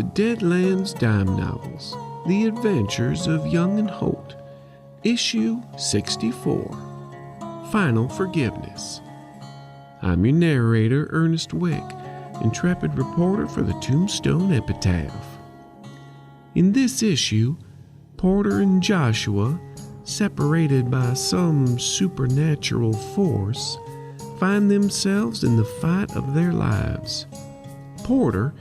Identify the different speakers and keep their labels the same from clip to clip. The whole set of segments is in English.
Speaker 1: to Deadlands Dime Novels, The Adventures of Young and Holt, Issue 64, Final Forgiveness. I'm your narrator, Ernest Wick, intrepid reporter for the Tombstone Epitaph. In this issue, Porter and Joshua, separated by some supernatural force, find themselves in the fight of their lives. Porter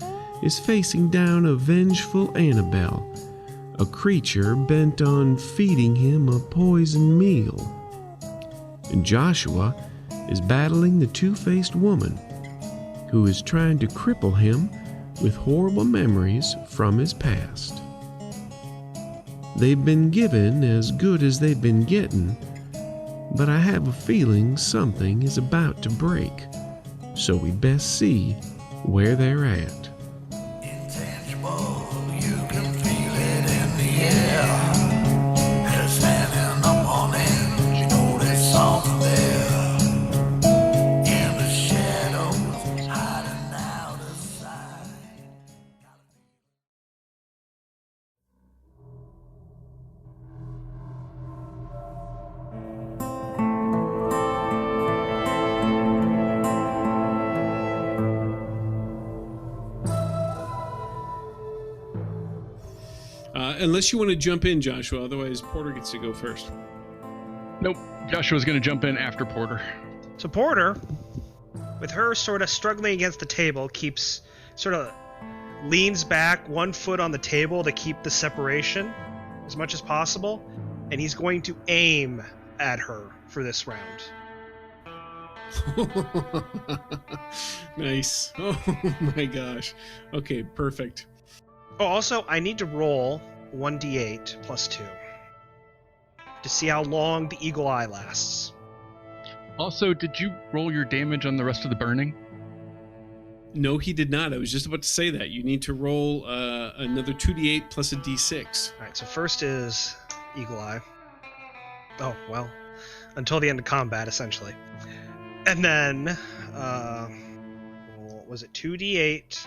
Speaker 1: is facing down a vengeful Ananbelle, a creature bent on feeding him a poisoned meal. And Joshua is battling the two-faced woman, who is trying to cripple him with horrible memories from his past. They've been given as good as they've been getting, but I have a feeling something is about to break, so we best see where they're at.
Speaker 2: Intangible, you can feel it in the air. They're standing up on end, you know there's something there. In the shadows, hiding out of sight.
Speaker 1: Unless you want to jump in, Joshua, otherwise Porter gets to go first.
Speaker 3: Nope, Joshua's going to jump in after Porter.
Speaker 4: So Porter, with her sort of struggling against the table, leans back 1 foot on the table to keep the separation as much as possible, and he's going to aim at her for this round.
Speaker 1: Nice. Oh my gosh. Okay, perfect.
Speaker 4: Oh, also, I need to roll 1d8 plus 2 to see how long the eagle eye lasts.
Speaker 3: Also, did you roll your damage on the rest of the burning?
Speaker 1: No, he did not. I was just about to say that. You need to roll another 2d8 plus a d6.
Speaker 4: Alright, so first is eagle eye. Oh, well, until the end of combat, essentially. And then, what was it, 2d8?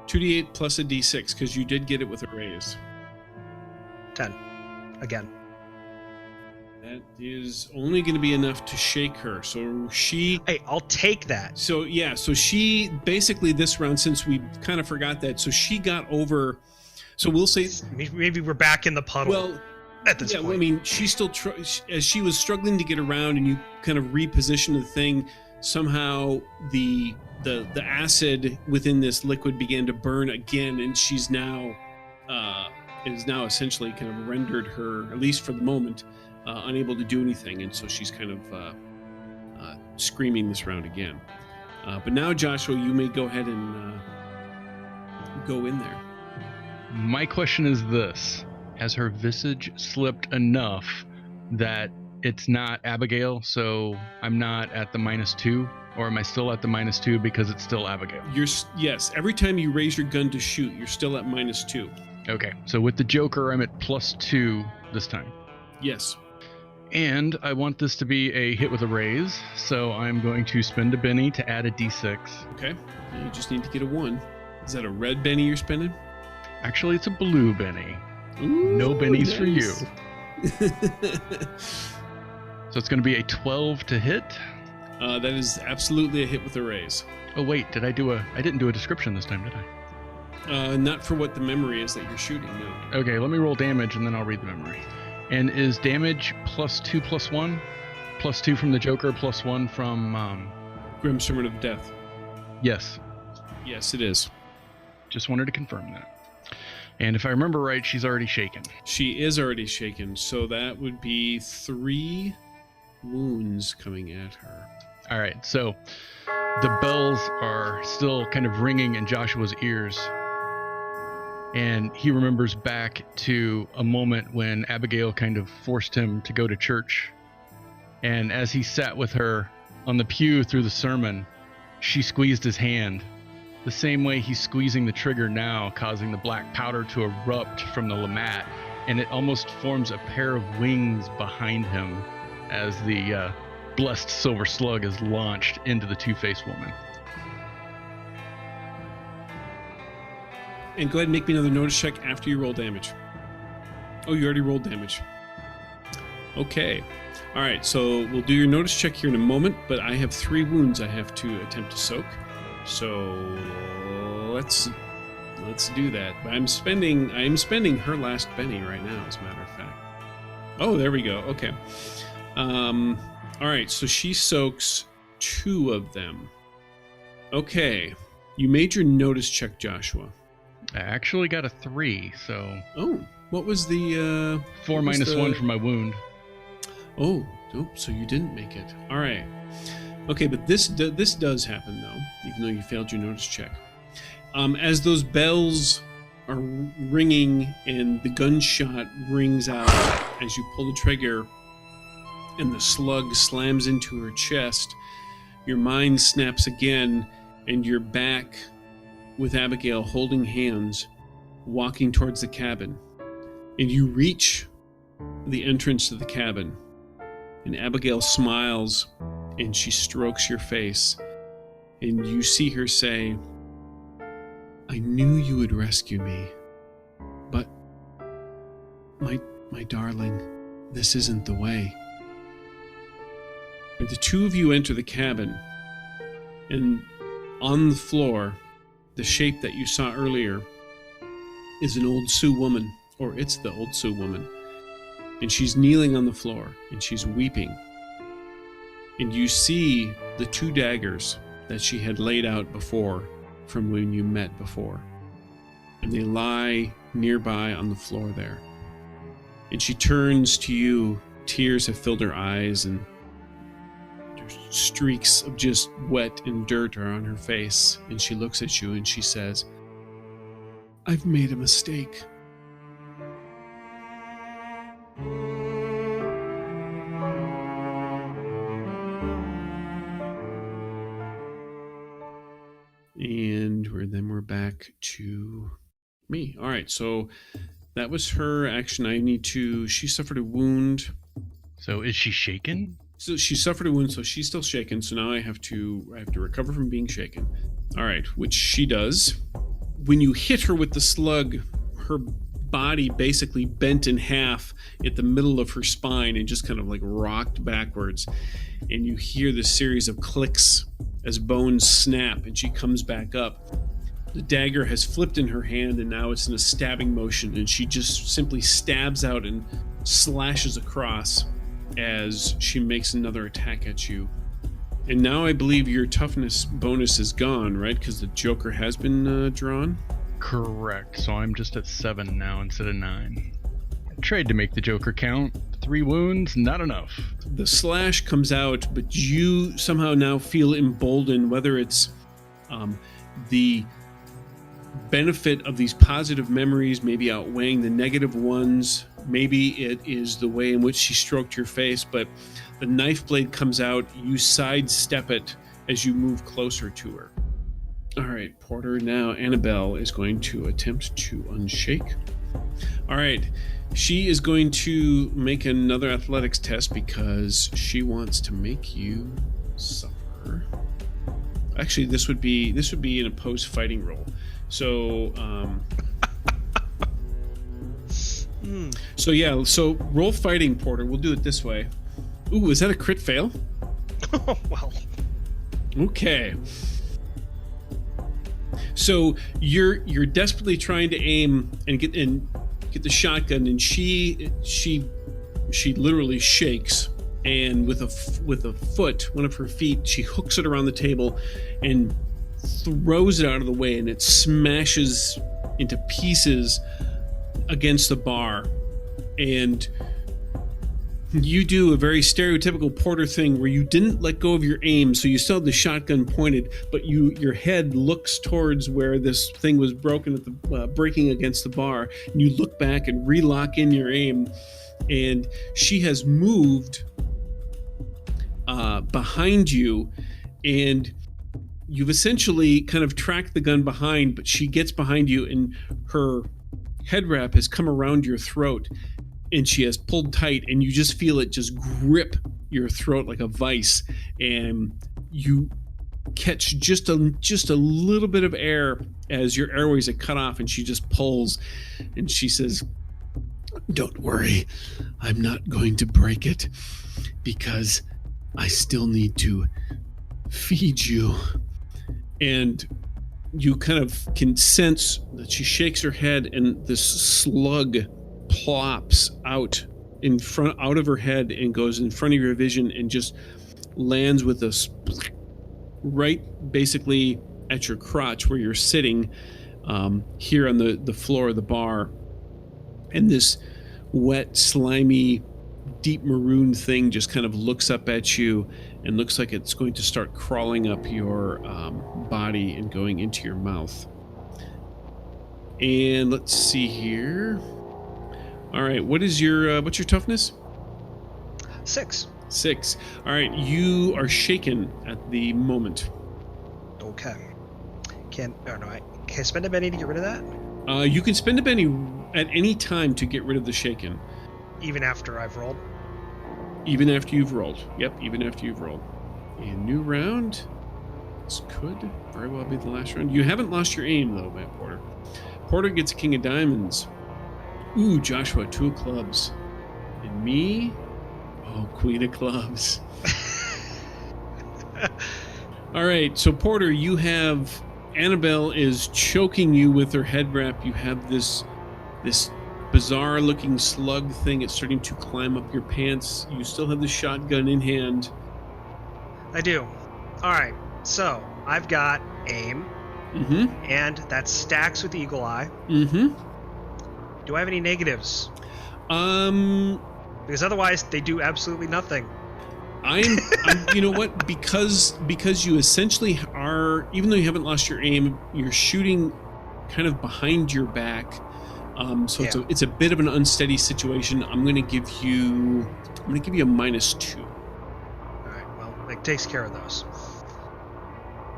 Speaker 1: 2d8 plus a d6, because you did get it with a raise.
Speaker 4: 10. Again.
Speaker 1: That is only going to be enough to shake her. So she...
Speaker 4: Hey, I'll take that.
Speaker 1: So, yeah, so she, basically this round, since we kind of forgot that, so she got over... So we'll say...
Speaker 4: Maybe we're back in the puddle.
Speaker 1: Well,
Speaker 4: at this point.
Speaker 1: Well, I mean, she's still... as she was struggling to get around and you kind of repositioned the thing, somehow the acid within this liquid began to burn again, and she's now it has now essentially kind of rendered her, at least for the moment, unable to do anything, and so she's kind of screaming this round again. But now, Joshua, you may go ahead and go in there.
Speaker 3: My question is this: has her visage slipped enough that it's not Abigail, so I'm not at the -2? Or am I still at the -2 because it's still Abigail?
Speaker 1: Yes. Every time you raise your gun to shoot, you're still at -2.
Speaker 3: Okay, so with the Joker, I'm at +2 this time.
Speaker 1: Yes.
Speaker 3: And I want this to be a hit with a raise, so I'm going to spend a Benny to add a D6.
Speaker 1: Okay. You just need to get a 1. Is that a red Benny you're spending?
Speaker 3: Actually, it's a blue Benny.
Speaker 1: Ooh,
Speaker 3: no Bennies
Speaker 1: nice.
Speaker 3: for you. So it's going to be a 12 to hit.
Speaker 1: That is absolutely a hit with a raise.
Speaker 3: Oh wait, I didn't do a description this time, did I?
Speaker 1: Not for what the memory is that you're shooting, no.
Speaker 3: Okay, let me roll damage and then I'll read the memory. And is damage +2 + 1? +2 from the Joker, +1 from...
Speaker 1: Grim Sermon of Death.
Speaker 3: Yes.
Speaker 1: Yes, it is.
Speaker 3: Just wanted to confirm that. And if I remember right, she's already shaken.
Speaker 1: She is already shaken, so that would be 3 wounds coming at her.
Speaker 3: All right, so the bells are still kind of ringing in Joshua's ears. And he remembers back to a moment when Abigail kind of forced him to go to church. And as he sat with her on the pew through the sermon, she squeezed his hand. The same way he's squeezing the trigger now, causing the black powder to erupt from the lamat. And it almost forms a pair of wings behind him as the blessed silver slug is launched into the two-faced woman.
Speaker 5: And go ahead and make me another notice check after you roll damage. Oh, you already rolled damage. Okay. All right, so we'll do your notice check here in a moment, but I have 3 wounds I have to attempt to soak. So let's do that. But I am spending her last penny right now, as a matter of fact. Oh, there we go. Okay. All right, so she soaks 2 of them. Okay. You made your notice check, Joshua.
Speaker 3: I actually got a 3, so...
Speaker 5: Oh, what was the...
Speaker 3: 4 minus 1 for my wound.
Speaker 5: Oh, nope, so you didn't make it. All right. Okay, but this does happen, though, even though you failed your notice check. As those bells are ringing and the gunshot rings out as you pull the trigger and the slug slams into her chest, your mind snaps again and you're back with Abigail holding hands, walking towards the cabin. And you reach the entrance to the cabin, and Abigail smiles and she strokes your face, and you see her say, "I knew you would rescue me, but my darling, this isn't the way." And the 2 of you enter the cabin, and on the floor, the shape that you saw earlier is an old Sioux woman, or it's the old Sioux woman. And she's kneeling on the floor, and she's weeping. And you see the 2 daggers that she had laid out before from when you met before. And they lie nearby on the floor there. And she turns to you, tears have filled her eyes, and streaks of just wet and dirt are on her face. And she looks at you and she says, "I've made a mistake." And we're back to me. All right, so that was her action. She suffered a wound.
Speaker 3: So is she shaken?
Speaker 5: So she suffered a wound, so she's still shaken. So now I have to recover from being shaken. All right, which she does. When you hit her with the slug, her body basically bent in half at the middle of her spine and just kind of like rocked backwards. And you hear this series of clicks as bones snap, and she comes back up. The dagger has flipped in her hand, and now it's in a stabbing motion, and she just simply stabs out and slashes across as she makes another attack at you. And now I believe your toughness bonus is gone, right? Because the Joker has been drawn?
Speaker 3: Correct. So I'm just at 7 now instead of 9. I tried to make the Joker count. 3 wounds, not enough.
Speaker 5: The slash comes out, but you somehow now feel emboldened, whether it's the benefit of these positive memories maybe outweighing the negative ones. Maybe it is the way in which she stroked your face, but the knife blade comes out. You sidestep it as you move closer to her. All right, Porter. Now Ananbelle is going to attempt to unshake. All right, she is going to make another athletics test because she wants to make you suffer. Actually, this would be an opposed fighting roll. So, so roll fighting, Porter. We'll do it this way. Ooh, is that a crit fail?
Speaker 4: Oh, well.
Speaker 5: Okay. So you're desperately trying to aim and get the shotgun, and she literally shakes, and with a foot, one of her feet, she hooks it around the table and throws it out of the way, and it smashes into pieces against the bar. And you do a very stereotypical Porter thing where you didn't let go of your aim, so you still have the shotgun pointed, but your head looks towards where this thing was broken at the breaking against the bar, and you look back and relock in your aim, and she has moved behind you, and you've essentially kind of tracked the gun behind, but she gets behind you, and her head wrap has come around your throat, and she has pulled tight, and you just feel it just grip your throat like a vice, and you catch just a little bit of air as your airways are cut off, and she just pulls, and she says, "Don't worry, I'm not going to break it because I still need to feed you." And you kind of can sense that she shakes her head, and this slug plops out of her head and goes in front of your vision and just lands with a right basically at your crotch where you're sitting here on the floor of the bar. And this wet, slimy, deep maroon thing just kind of looks up at you and looks like it's going to start crawling up your body and going into your mouth. And let's see here. All right, what's your toughness?
Speaker 4: 6.
Speaker 5: 6. All right, you are shaken at the moment.
Speaker 4: Okay. Can I spend a Benny to get rid of that?
Speaker 5: You can spend a Benny at any time to get rid of the shaken.
Speaker 4: Even after I've rolled?
Speaker 5: Even after you've rolled. Yep, even after you've rolled. A new round. This could very well be the last round. You haven't lost your aim, though, Matt Porter. Porter gets a king of diamonds. Ooh, Joshua, 2 of clubs. And me? Oh, queen of clubs. All right, so Porter, you have... Ananbelle is choking you with her head wrap. You have this bizarre-looking slug thing. It's starting to climb up your pants. You still have the shotgun in hand.
Speaker 4: I do. All right, so I've got aim, and that stacks with Eagle Eye. Do I have any negatives? Because otherwise, they do absolutely nothing.
Speaker 5: I'm you know what? Because you essentially are, even though you haven't lost your aim, you're shooting kind of behind your back. So yeah. It's a bit of an unsteady situation. I'm going to give you a -2.
Speaker 4: All right. Well, it takes care of those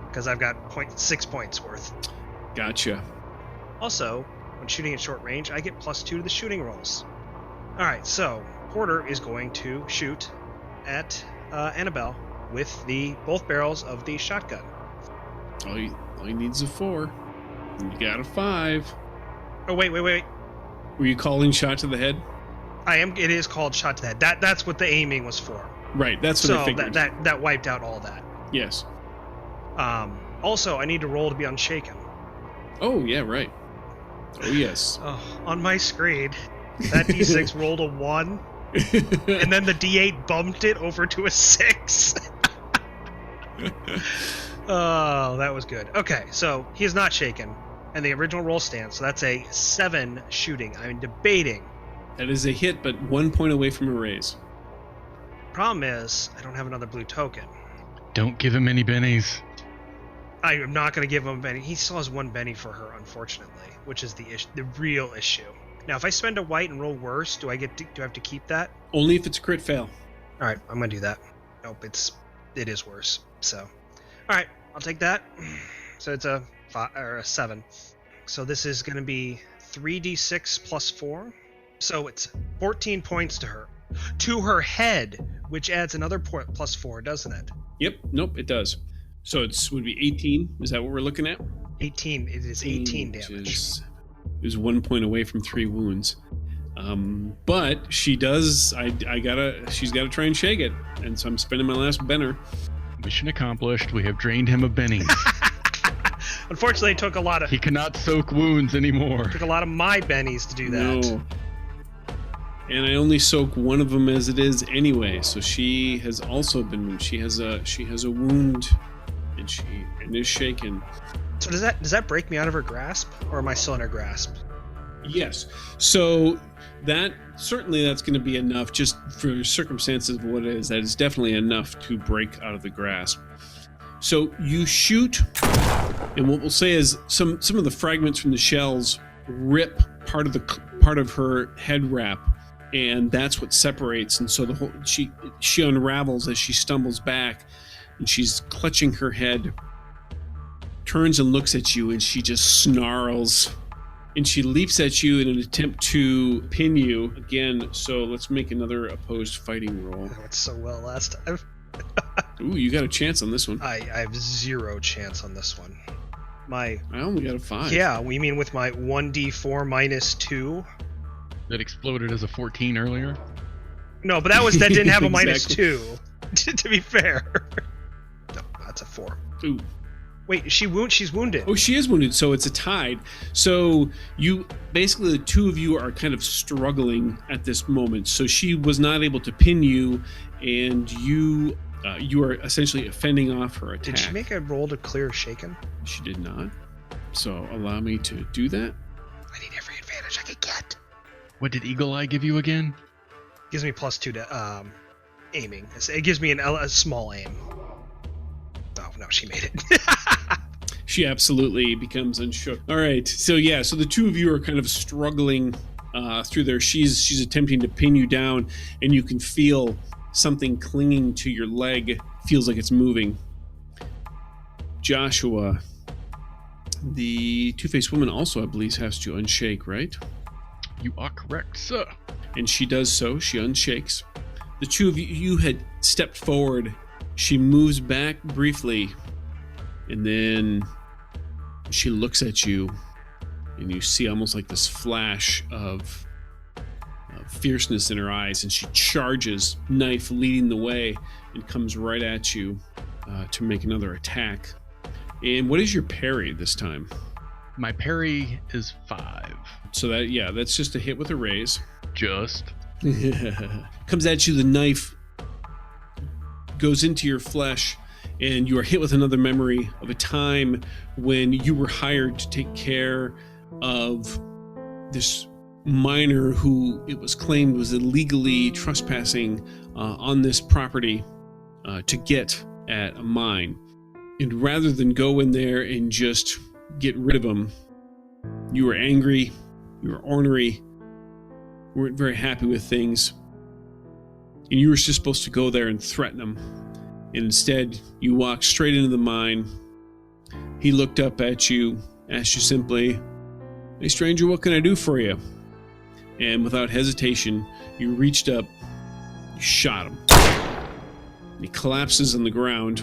Speaker 4: because I've got 6 points worth.
Speaker 5: Gotcha.
Speaker 4: Also, when shooting at short range, I get +2 to the shooting rolls. All right. So Porter is going to shoot at Ananbelle with both barrels of the shotgun.
Speaker 5: All he needs a 4. You got a 5.
Speaker 4: Oh wait.
Speaker 5: Were you calling shot to the head?
Speaker 4: I am. It is called shot to the head. That's what the aiming was for.
Speaker 5: Right. That's what I figured.
Speaker 4: That wiped out all that.
Speaker 5: Yes.
Speaker 4: Also, I need to roll to be unshaken.
Speaker 5: Oh yeah, right. Oh yes.
Speaker 4: On my screen, that D6 rolled a 1. And then the D8 bumped it over to a 6. Oh, that was good. Okay, so he is not shaken, and the original roll stands, so that's a 7 shooting. I'm debating.
Speaker 5: That is a hit, but 1 point away from a raise.
Speaker 4: Problem is, I don't have another blue token.
Speaker 3: Don't give him any bennies.
Speaker 4: I am not going to give him a Benny. He still has 1 Benny for her, unfortunately, which is the real issue. Now, if I spend a white and roll worse, do I have to keep that?
Speaker 5: Only if it's a crit fail.
Speaker 4: All right, I'm gonna do that. Nope, it is worse. So, all right, I'll take that. So it's a 5 or a 7. So this is gonna be 3d6 plus 4. So it's 14 points to her head, which adds another point plus 4, doesn't it?
Speaker 5: Yep. Nope, it does. So would be 18. Is that what we're looking at?
Speaker 4: 18. It is 18 damage.
Speaker 5: Is 1 point away from 3 wounds. But she does. She's gotta try and shake it, and so I'm spending my last benner.
Speaker 3: Mission accomplished. We have drained him of bennies.
Speaker 4: Unfortunately, it took a lot of.
Speaker 3: He cannot soak wounds anymore.
Speaker 4: Took a lot of my bennies to do that.
Speaker 5: No. And I only soak one of them as it is anyway. So she has also been. She has a wound, and is shaken.
Speaker 4: So does that break me out of her grasp, or am I still in her grasp?
Speaker 5: Yes. So that's going to be enough, just for circumstances of what it is. That is definitely enough to break out of the grasp. So you shoot, and what we'll say is some of the fragments from the shells rip part of her head wrap, and that's what separates. And so she unravels as she stumbles back, and she's clutching her head. Turns and looks at you, and she just snarls, and she leaps at you in an attempt to pin you again. So let's make another opposed fighting roll.
Speaker 4: I went so well last time.
Speaker 5: Ooh, you got a chance on this one.
Speaker 4: I have 0 chance on this one. I
Speaker 5: only got a 5.
Speaker 4: Yeah, we mean with my 1d4 minus 2.
Speaker 3: That exploded as a 14 earlier.
Speaker 4: No, but that didn't have a minus
Speaker 5: Exactly.
Speaker 4: 2. To be fair. No, that's a 4.
Speaker 5: Ooh.
Speaker 4: Wait, she's wounded.
Speaker 5: Oh, she is wounded, so it's a tide. So you basically, the two of you are kind of struggling at this moment. So she was not able to pin you, and you are essentially fending off her attack.
Speaker 4: Did she make a roll to clear shaken?
Speaker 5: She did not. So allow me to do that.
Speaker 4: I need every advantage I could get.
Speaker 3: What did Eagle Eye give you again?
Speaker 4: Gives me +2 to aiming. It gives me a small aim. Oh no, she made it.
Speaker 5: She absolutely becomes unshook. All right, so the two of you are kind of struggling through there. She's attempting to pin you down, and you can feel something clinging to your leg. Feels like it's moving. Joshua, the two-faced woman also, I believe, has to unshake, right?
Speaker 3: You are correct, sir.
Speaker 5: And she does so. She unshakes. The two of you had stepped forward. She moves back briefly, and then she looks at you, and you see almost like this flash of fierceness in her eyes, and she charges, knife leading the way, and comes right at you to make another attack. And what is your parry this time?
Speaker 3: My parry is 5.
Speaker 5: So that's just a hit with a raise.
Speaker 3: Just.
Speaker 5: Comes at you, the knife goes into your flesh, and you are hit with another memory of a time when you were hired to take care of this miner who it was claimed was illegally trespassing on this property to get at a mine. And rather than go in there and just get rid of him, you were angry, you were ornery, weren't very happy with things, and you were just supposed to go there and threaten him. And instead, you walked straight into the mine. He looked up at you, asked you simply, "Hey stranger, what can I do for you?" And without hesitation, you reached up, you shot him. He collapses on the ground,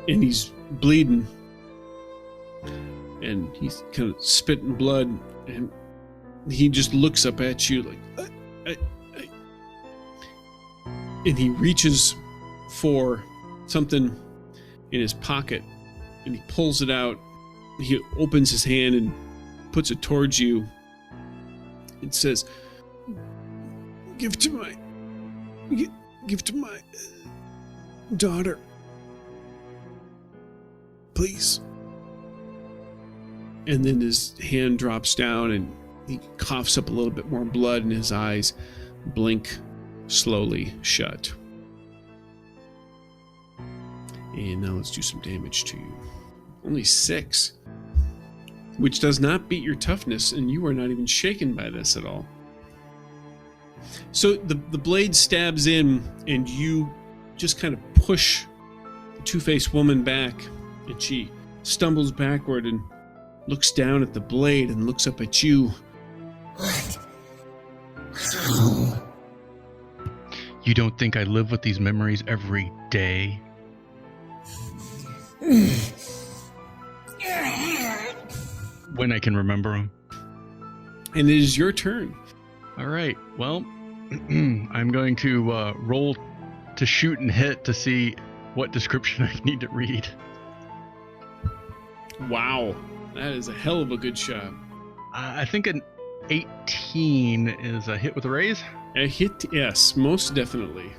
Speaker 5: and he's bleeding, and he's kind of spitting blood, and he just looks up at you like, and he reaches for something in his pocket, and he pulls it out. He opens his hand and puts it towards you. It says, give to my daughter, please." And then his hand drops down, and he coughs up a little bit more blood, and his eyes blink slowly shut. And now let's do some damage to you. Only 6, which does not beat your toughness, and you are not even shaken by this at all. So the blade stabs in, and you just kind of push the two-faced woman back, and she stumbles backward and looks down at the blade and looks up at you.
Speaker 3: You don't think I live with these memories every day? When I can remember them.
Speaker 5: And it is your turn.
Speaker 3: All right. Well, I'm going to roll to shoot and hit to see what description I need to read.
Speaker 5: Wow. That is a hell of a good shot.
Speaker 3: I think an 18 is a hit with a raise.
Speaker 5: A hit, yes, most definitely.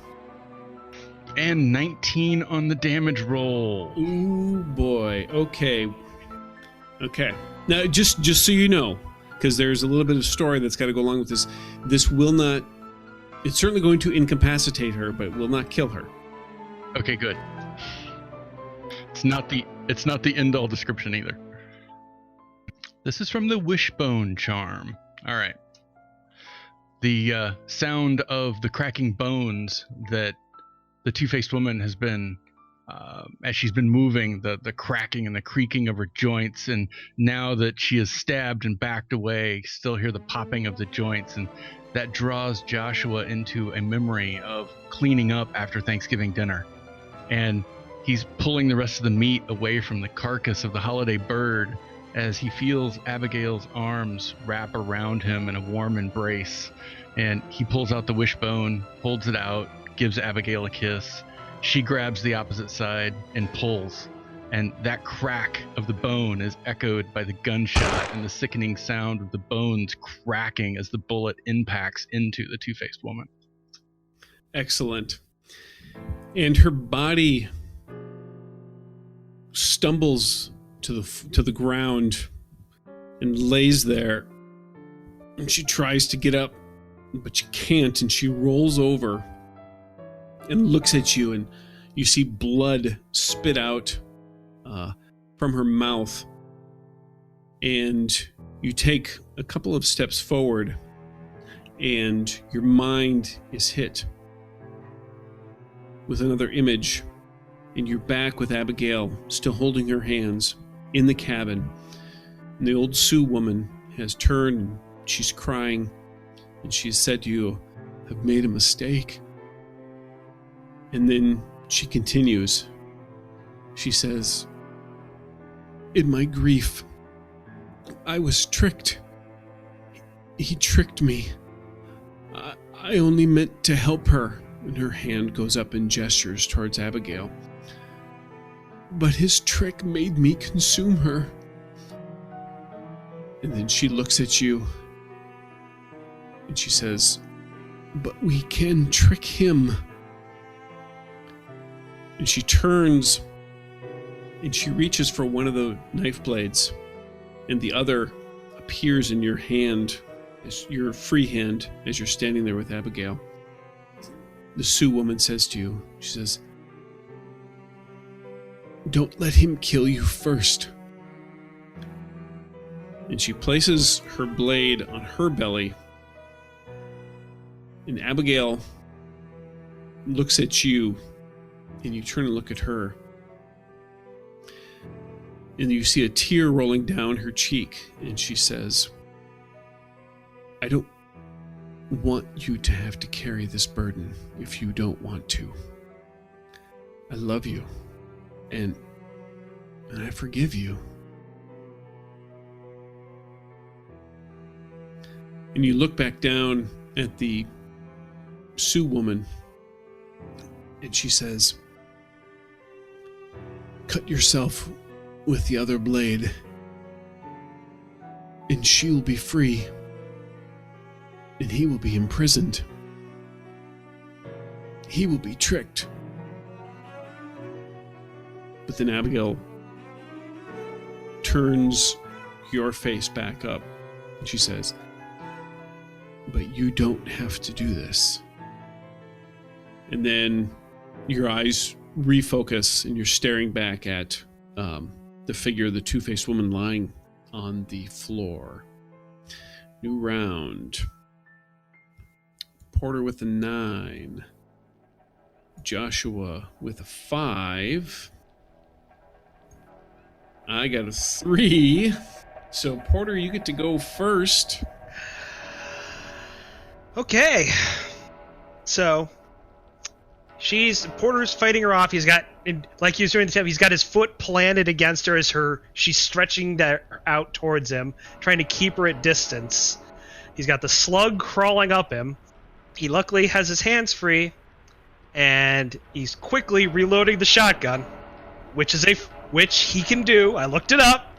Speaker 3: And 19 on the damage roll.
Speaker 5: Ooh, boy. Okay. Now, just so you know, because there's a little bit of story that's got to go along with this. This will not... It's certainly going to incapacitate her, but it will not kill her.
Speaker 3: Okay, good. It's not the end-all description either. This is from the Wishbone charm. All right. The sound of the cracking bones that the two-faced woman has been as she's been moving, the cracking and the creaking of her joints, and now that she is stabbed and backed away, you still hear the popping of the joints, and that draws Joshua into a memory of cleaning up after Thanksgiving dinner. And he's pulling the rest of the meat away from the carcass of the holiday bird as he feels Abigail's arms wrap around him in a warm embrace. And he pulls out the wishbone, holds it out, gives Abigail a kiss. She grabs the opposite side and pulls. And that crack of the bone is echoed by the gunshot and the sickening sound of the bones cracking as the bullet impacts into the two-faced woman.
Speaker 5: Excellent. And her body stumbles to the ground and lays there. And she tries to get up, but she can't, and she rolls over and looks at you, and you see blood spit out from her mouth. And you take a couple of steps forward, and your mind is hit with another image, and you're back with Abigail, still holding her hands in the cabin. And the old Sioux woman has turned, and she's crying, and she's said to you, "I've made a mistake." And then she continues. She says, "In my grief, I was tricked. He tricked me. I only meant to help her." And her hand goes up and gestures towards Abigail. "But his trick made me consume her." And then she looks at you and she says, "But we can trick him." And she turns and she reaches for one of the knife blades, and the other appears in your hand, as your free hand, as you're standing there with Abigail. The Sioux woman says to you, she says, "Don't let him kill you first." And she places her blade on her belly, and Abigail looks at you, and you turn and look at her, and you see a tear rolling down her cheek, and she says, "I don't want you to have to carry this burden if you don't want to. I love you, and I forgive you." And you look back down at the Sioux woman, and she says, "Cut yourself with the other blade, and she'll be free, and he will be imprisoned. He will be tricked." But then Abigail turns your face back up, and she says, "But you don't have to do this." And then your eyes refocus, and you're staring back at the figure of the two-faced woman lying on the floor. New round. Porter with a 9. Joshua with a 5. I got a 3. So, Porter, you get to go first.
Speaker 4: Okay. So, Porter's fighting her off. He's got, like he was doing the time, he's got his foot planted against her as she's stretching that out towards him, trying to keep her at distance. He's got the slug crawling up him. He luckily has his hands free, and he's quickly reloading the shotgun, which he can do. I looked it up.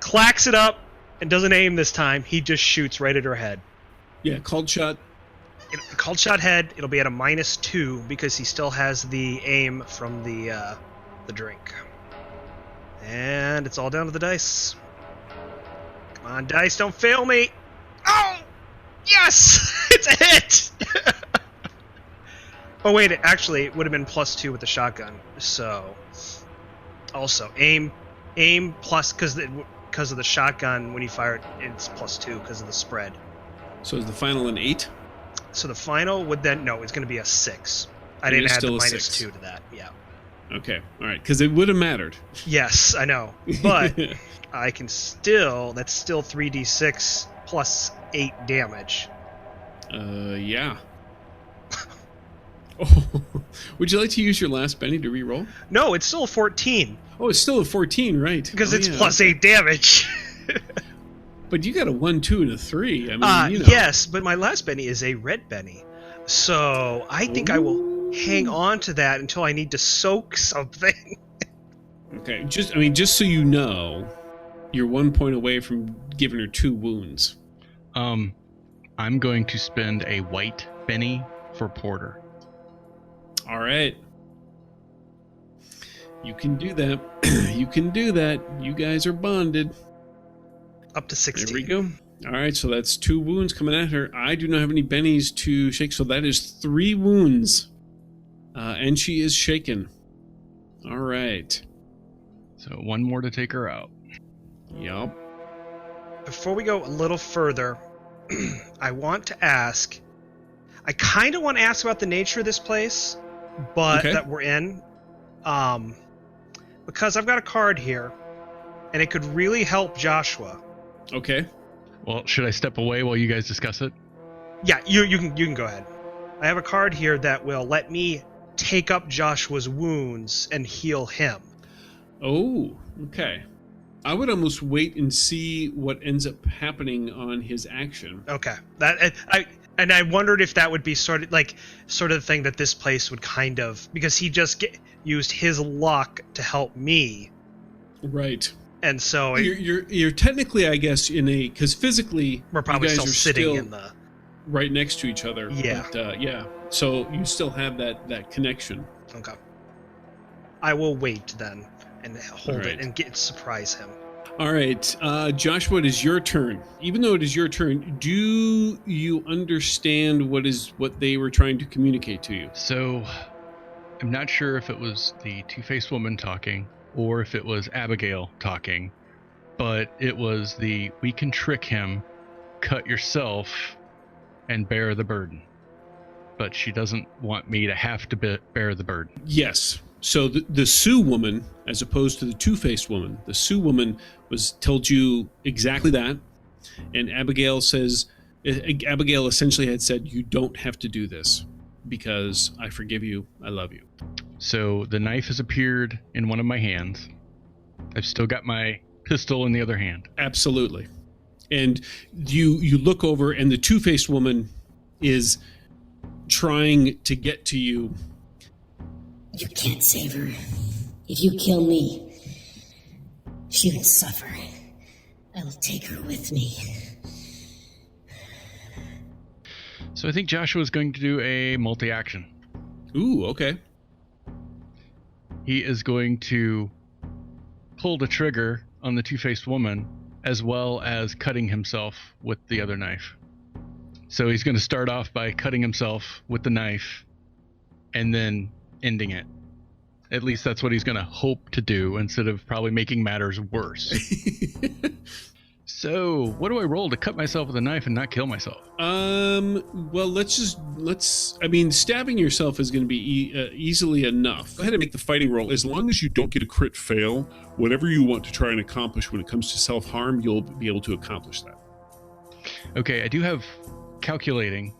Speaker 4: Clacks it up and doesn't aim this time. He just shoots right at her head.
Speaker 5: Yeah, called shot.
Speaker 4: Called shot head. It'll be at a -2 because he still has the aim from the drink. And it's all down to the dice. Come on, dice, don't fail me. Oh! Yes! It's a hit! Oh, wait, it would have been +2 with the shotgun. So, also, aim plus, because of the shotgun, when you fire it, it's +2 because of the spread.
Speaker 5: So is the final an 8?
Speaker 4: So the final would then, no, it's going to be a 6. I didn't
Speaker 5: is
Speaker 4: add the
Speaker 5: still a
Speaker 4: minus
Speaker 5: 6.
Speaker 4: 2 to that. Yeah.
Speaker 5: Okay, all right, because it would have mattered.
Speaker 4: Yes, I know. But I can still... That's still 3d6 plus 8 damage.
Speaker 5: Yeah. Oh, would you like to use your last Benny to re-roll?
Speaker 4: No, it's still 14.
Speaker 5: Oh, it's still a 14, right?
Speaker 4: Because
Speaker 5: Oh,
Speaker 4: it's
Speaker 5: yeah.
Speaker 4: plus 8 damage.
Speaker 5: But you got a 1, 2, and a 3. I mean, you know.
Speaker 4: Yes, but my last Benny is a red Benny. So I think I will hang on to that until I need to soak something.
Speaker 5: Okay, just so you know, you're 1 point away from giving her 2 wounds.
Speaker 3: I'm going to spend a white Benny for Porter.
Speaker 5: All right. You can do that. You can do that. You guys are bonded.
Speaker 4: Up to 16.
Speaker 5: There we go. All right, so that's 2 wounds coming at her. I do not have any bennies to shake, so that is 3 wounds. And she is shaken. All right.
Speaker 3: So 1 more to take her out.
Speaker 5: Yup.
Speaker 4: Before we go a little further, I want to ask... I kind of want to ask about the nature of this place, but
Speaker 5: Okay.
Speaker 4: that we're in. Because I've got a card here, and it could really help Joshua.
Speaker 5: Okay.
Speaker 3: Well, should I step away while you guys discuss it?
Speaker 4: Yeah, you can go ahead. I have a card here that will let me take up Joshua's wounds and heal him.
Speaker 5: Oh, okay. I would almost wait and see what ends up happening on his action.
Speaker 4: Okay. I wondered if that would be sort of the thing that this place would kind of, because he just used his luck to help me,
Speaker 5: Right.
Speaker 4: and so
Speaker 5: You're technically, I guess, because physically
Speaker 4: we're probably
Speaker 5: you guys
Speaker 4: still
Speaker 5: are
Speaker 4: sitting in the...
Speaker 5: right next to each other.
Speaker 4: Yeah.
Speaker 5: But, yeah. So you still have that connection.
Speaker 4: Okay. I will wait then and hold
Speaker 5: All right.
Speaker 4: it and surprise him.
Speaker 5: All right, Joshua, it is your turn. Even though it is your turn, do you understand what they were trying to communicate to you?
Speaker 3: So, I'm not sure if it was the two-faced woman talking or if it was Abigail talking, but it was we can trick him, cut yourself, and bear the burden. But she doesn't want me to have to bear the burden.
Speaker 5: Yes. So the Sioux woman, as opposed to the two-faced woman, the Sioux woman told you exactly that, and Abigail essentially had said, you don't have to do this because I forgive you, I love you.
Speaker 3: So the knife has appeared in one of my hands. I've still got my pistol in the other hand.
Speaker 5: Absolutely. And you look over, and the two-faced woman is trying to get to you.
Speaker 6: You can't save her. If you kill me, she will suffer. I will take her with me.
Speaker 3: So I think Joshua's going to do a multi-action.
Speaker 5: Ooh, okay.
Speaker 3: He is going to pull the trigger on the two-faced woman as well as cutting himself with the other knife. So he's going to start off by cutting himself with the knife and then ending it. At least that's what he's going to hope to do instead of probably making matters worse. So, what do I roll to cut myself with a knife and not kill myself?
Speaker 5: Well, stabbing yourself is going to be easily enough. Go ahead and make the fighting roll.
Speaker 7: As long as you don't get a crit fail, whatever you want to try and accomplish when it comes to self-harm, you'll be able to accomplish that.
Speaker 3: Okay, I do have calculating,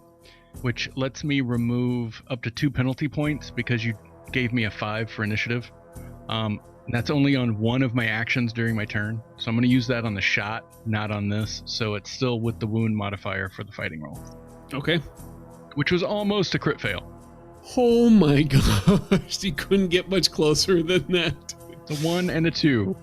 Speaker 3: which lets me remove up to 2 penalty points because you gave me a 5 for initiative. That's only on one of my actions during my turn. So I'm going to use that on the shot, not on this. So it's still with the wound modifier for the fighting roll.
Speaker 5: Okay.
Speaker 3: Which was almost a crit fail.
Speaker 5: Oh my gosh, you couldn't get much closer than that.
Speaker 3: It's a 1 and a 2.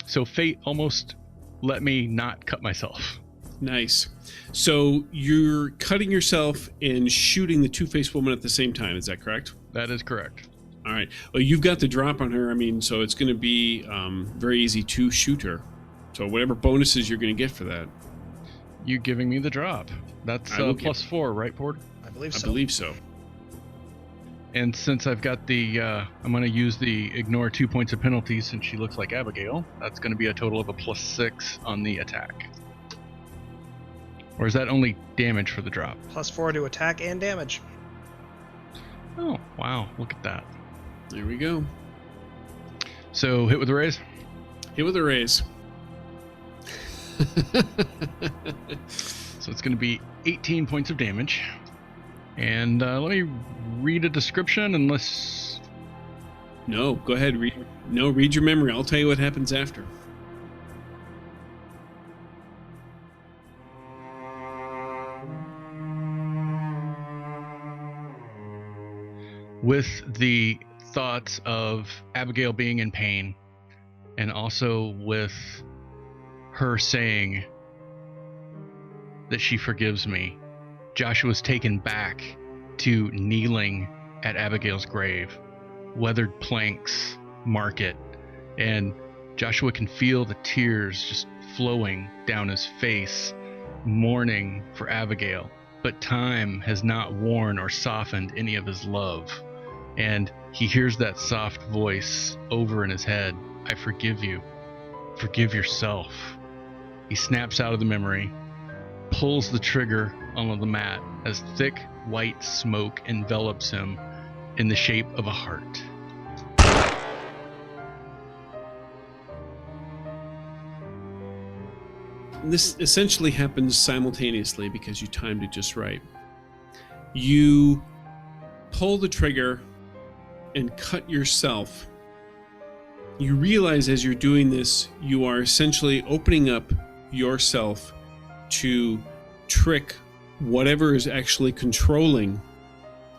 Speaker 3: So fate almost let me not cut myself.
Speaker 5: Nice. So you're cutting yourself and shooting the two-faced woman at the same time, is that correct?
Speaker 3: That is correct.
Speaker 5: All right. Well, you've got the drop on her. I mean, so it's going to be very easy to shoot her. So whatever bonuses you're going to get for that.
Speaker 3: You giving me the drop. That's +4, right, Porter?
Speaker 4: I believe
Speaker 5: I
Speaker 4: so.
Speaker 5: believe so.
Speaker 3: And since I've got the, I'm going to use the ignore 2 points of penalty since she looks like Abigail. That's going to be a total of a +6 on the attack. Or is that only damage for the drop?
Speaker 4: +4 to attack and damage.
Speaker 3: Oh, wow. Look at that.
Speaker 5: There we go.
Speaker 3: So hit with the raise.
Speaker 5: Hit with a raise.
Speaker 3: So it's going to be 18 points of damage. And let me read a description unless...
Speaker 5: No, go ahead. Read your memory. I'll tell you what happens after.
Speaker 3: With the thoughts of Abigail being in pain, and also with her saying that she forgives me, Joshua's taken back to kneeling at Abigail's grave. Weathered planks mark it, and Joshua can feel the tears just flowing down his face, mourning for Abigail. But time has not worn or softened any of his love. And he hears that soft voice over in his head. I forgive you. Forgive yourself. He snaps out of the memory, pulls the trigger onto the mat as thick white smoke envelops him in the shape of a heart.
Speaker 5: This essentially happens simultaneously because you timed it just right. You pull the trigger and cut yourself. You realize as you're doing this, you are essentially opening up yourself to trick whatever is actually controlling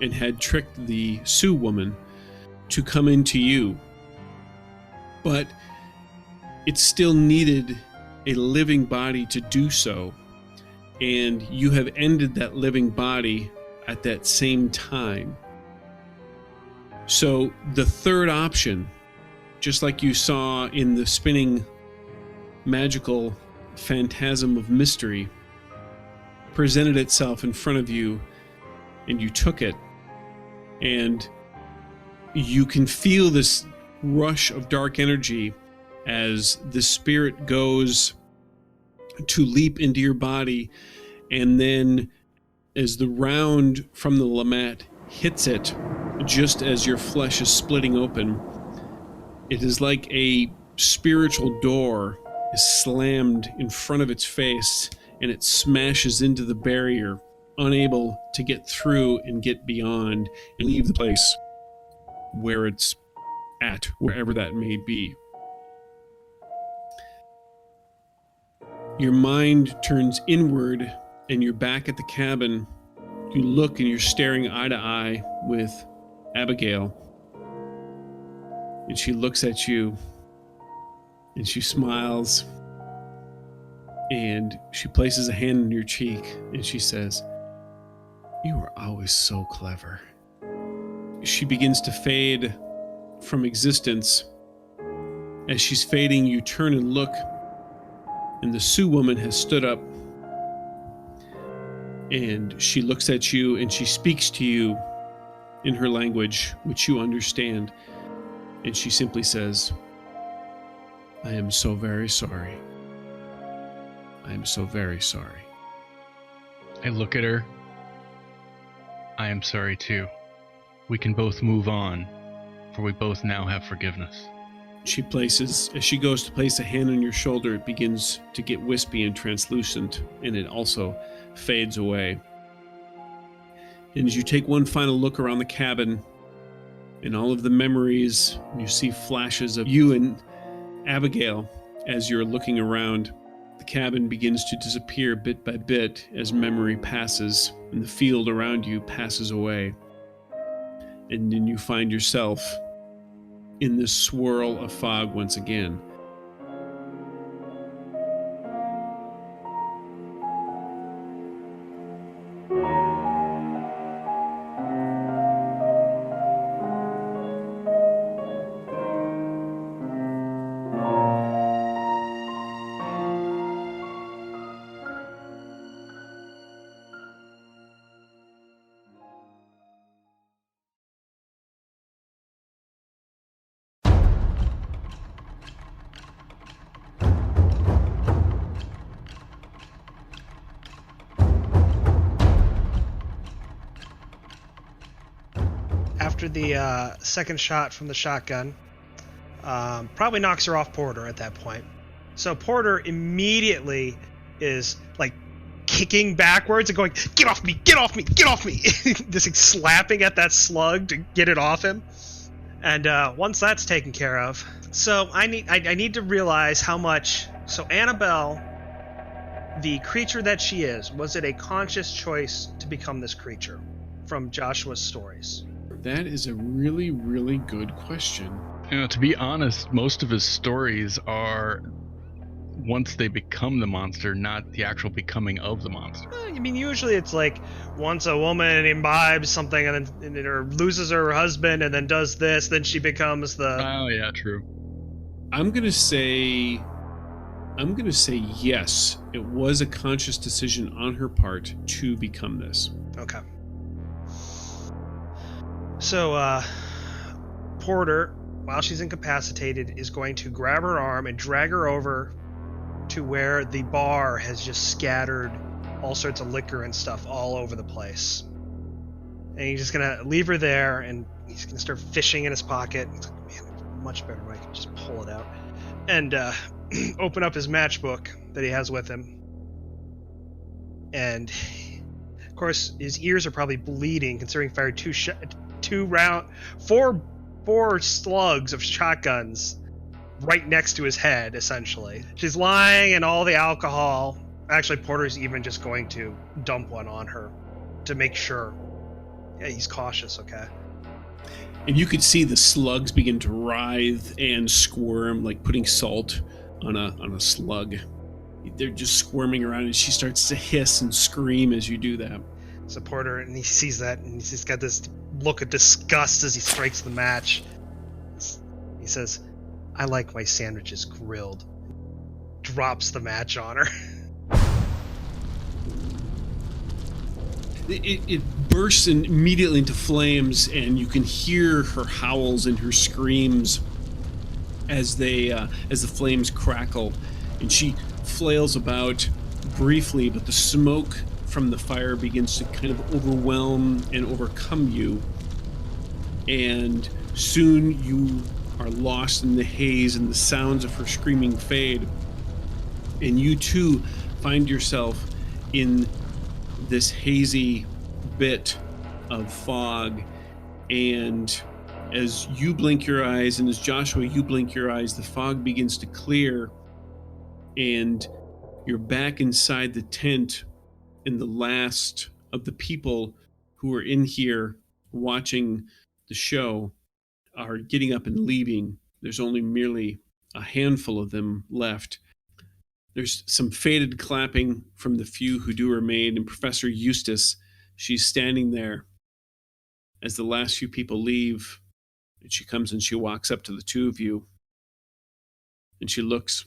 Speaker 5: and had tricked the Sioux woman to come into you. But it still needed a living body to do so, and you have ended that living body at that same time. So the third option, just like you saw in the spinning magical phantasm of mystery, presented itself in front of you, and you took it, and you can feel this rush of dark energy as the spirit goes to leap into your body, and then as the round from the Lamat hits it, just as your flesh is splitting open, it is like a spiritual door is slammed in front of its face, and it smashes into the barrier, unable to get through and get beyond and leave the place where it's at, wherever that may be. Your mind turns inward, and you're back at the cabin. You look and you're staring eye to eye with Abigail. And she looks at you, and she smiles, and she places a hand on your cheek, and she says, "You are always so clever." She begins to fade from existence. As she's fading, you turn and look, and the Sioux woman has stood up, and she looks at you, and she speaks to you in her language, which you understand, and she simply says, "I am so very sorry. I am so very sorry."
Speaker 3: I look at her. I am sorry too. We can both move on, for we both now have forgiveness.
Speaker 5: As she goes to place a hand on your shoulder, it begins to get wispy and translucent, and it also fades away. And as you take one final look around the cabin, and all of the memories, you see flashes of you and Abigail as you're looking around. The cabin begins to disappear bit by bit as memory passes, and the field around you passes away. And then you find yourself in this swirl of fog once again.
Speaker 4: the second shot from the shotgun probably knocks her off Porter at that point. So Porter immediately is like kicking backwards and going, "Get off me! Get off me! Get off me!" Just like, slapping at that slug to get it off him. And once that's taken care of, so I need to realize how much. So Ananbelle, the creature that she is, was it a conscious choice to become this creature from Joshua's stories?
Speaker 5: That is a really, really good question.
Speaker 3: To be honest, most of his stories are once they become the monster, not the actual becoming of the monster.
Speaker 4: I mean, usually it's like once a woman imbibes something or loses her husband and then does this, then she becomes the...
Speaker 3: Oh, yeah, true.
Speaker 5: I'm gonna say yes. It was a conscious decision on her part to become this.
Speaker 4: Okay. So, Porter, while she's incapacitated, is going to grab her arm and drag her over to where the bar has just scattered all sorts of liquor and stuff all over the place. And he's just gonna leave her there, and he's gonna start fishing in his pocket. It's like, man, much better when I can just pull it out. And open up his matchbook that he has with him. And, of course, his ears are probably bleeding, considering he fired four slugs of shotguns right next to his head, essentially. She's lying in all the alcohol. Actually, Porter's even just going to dump one on her to make sure. Yeah, he's cautious, okay?
Speaker 5: And you could see the slugs begin to writhe and squirm, like putting salt on a slug. They're just squirming around, and she starts to hiss and scream as you do that.
Speaker 4: So Porter, and he sees that, and he's got this look of disgust as he strikes the match. He says, "I like my sandwiches grilled." Drops the match on her.
Speaker 5: It bursts immediately into flames, and you can hear her howls and her screams as the flames crackle, and she flails about briefly, but the smoke from the fire begins to kind of overwhelm and overcome you, and soon you are lost in the haze, and the sounds of her screaming fade, and you too find yourself in this hazy bit of fog. And as you blink your eyes, and as Joshua, you blink your eyes, the fog begins to clear, and you're back inside the tent, and the last of the people who are in here watching the show are getting up and leaving. There's only merely a handful of them left. There's some faded clapping from the few who do remain, and Professor Eustace, she's standing there as the last few people leave, and she comes and she walks up to the two of you, and she looks.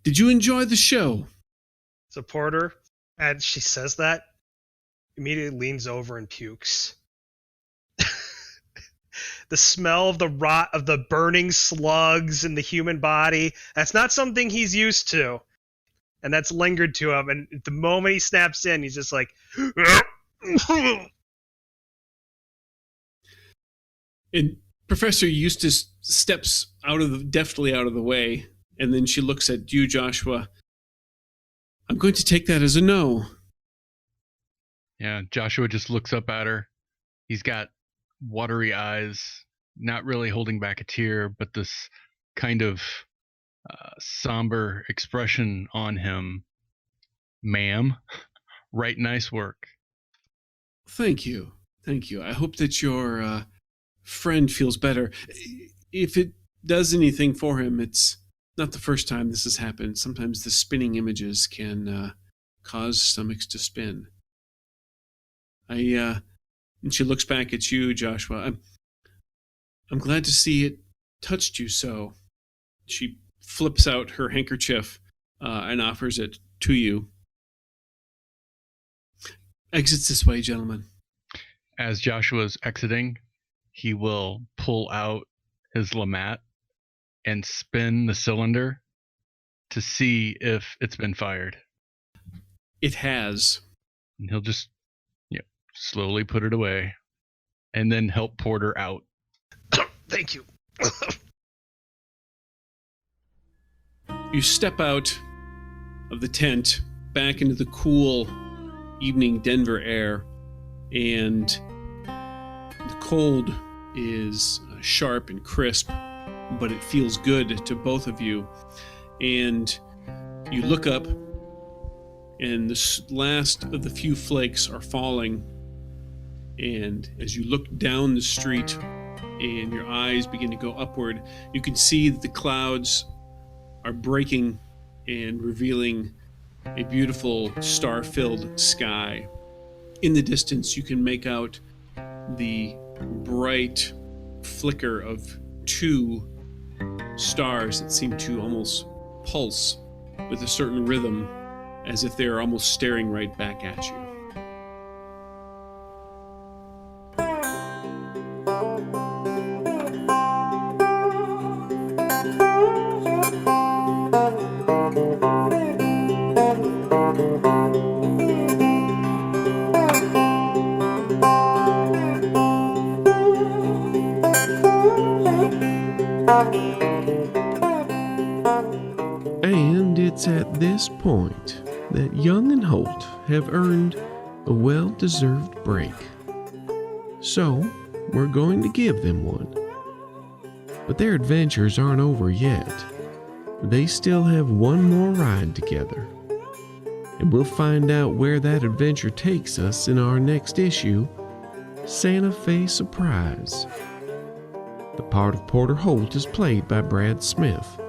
Speaker 5: "Did you enjoy the show?"
Speaker 4: So Porter, as she says that, immediately leans over and pukes. The smell of the rot of the burning slugs in the human body, that's not something he's used to. And that's lingered to him. And the moment he snaps in, he's just like...
Speaker 5: And Professor Eustace steps deftly out of the way, and then she looks at you, Joshua. "I'm going to take that as a no."
Speaker 3: Yeah, Joshua just looks up at her. He's got watery eyes, not really holding back a tear, but this kind of somber expression on him. "Ma'am, right, nice work."
Speaker 5: Thank you. I hope that your friend feels better. If it does anything for him, it's not the first time this has happened. Sometimes the spinning images can cause stomachs to spin. And she looks back at you, Joshua. I'm glad to see it touched you so. She flips out her handkerchief and offers it to you. "Exits this way, gentlemen."
Speaker 3: As Joshua's exiting, he will pull out his Lamat and spin the cylinder to see if it's been fired.
Speaker 5: It has.
Speaker 3: And he'll just slowly put it away. and then help Porter out.
Speaker 4: Thank you.
Speaker 5: You step out of the tent back into the cool evening Denver air, and the cold is sharp and crisp, but it feels good to both of you. And you look up, and the last of the few flakes are falling. And as you look down the street and your eyes begin to go upward, you can see that the clouds are breaking and revealing a beautiful star-filled sky. In the distance, you can make out the bright flicker of two stars that seem to almost pulse with a certain rhythm, as if they're almost staring right back at you.
Speaker 1: And it's at this point that Young and Holt have earned a well-deserved break. So, we're going to give them one. But their adventures aren't over yet. They still have one more ride together. And we'll find out where that adventure takes us in our next issue, Santa Fe Surprise. The part of Porter Holt is played by Brad Smith.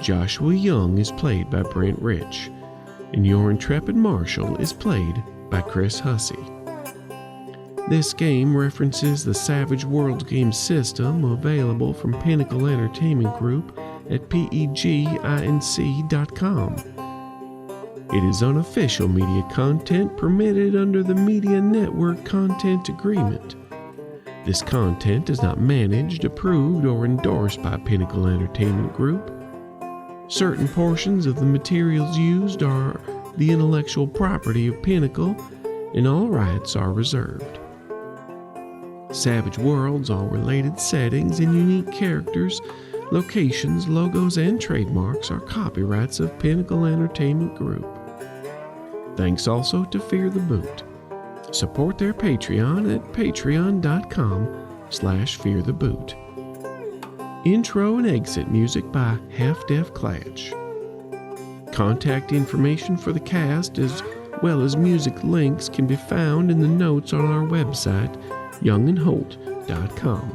Speaker 1: Joshua Young is played by Brent Rich, and your intrepid marshal is played by Chris Hussey. This game references the Savage Worlds game system available from Pinnacle Entertainment Group at peginc.com. It is unofficial media content permitted under the Media Network Content Agreement. This content is not managed, approved, or endorsed by Pinnacle Entertainment Group. Certain portions of the materials used are the intellectual property of Pinnacle, and all rights are reserved. Savage Worlds, all related settings and unique characters, locations, logos, and trademarks are copyrights of Pinnacle Entertainment Group. Thanks also to Fear the Boot. Support their Patreon at patreon.com/feartheboot. Intro and exit music by Half Deaf Clatch. Contact information for the cast as well as music links can be found in the notes on our website, youngandholt.com.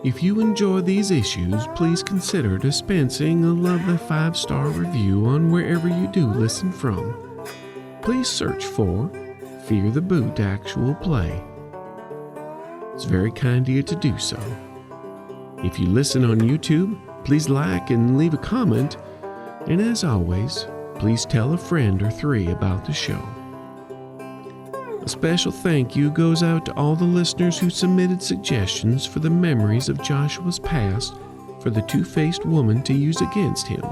Speaker 1: If you enjoy these issues, please consider dispensing a lovely 5-star review on wherever you do listen from. Please search for Fear the Boot Actual Play. It's very kind of you to do so. If you listen on YouTube, please like and leave a comment. And as always, please tell a friend or 3 about the show. A special thank you goes out to all the listeners who submitted suggestions for the memories of Joshua's past for the two-faced woman to use against him.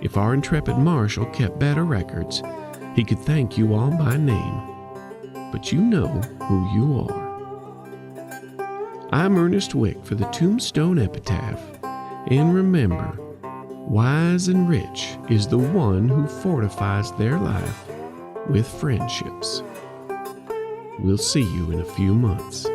Speaker 1: If our intrepid marshal kept better records, he could thank you all by name. But you know who you are. I'm Ernest Wick for the Tombstone Epitaph, and remember, wise and rich is the one who fortifies their life with friendships. We'll see you in a few months.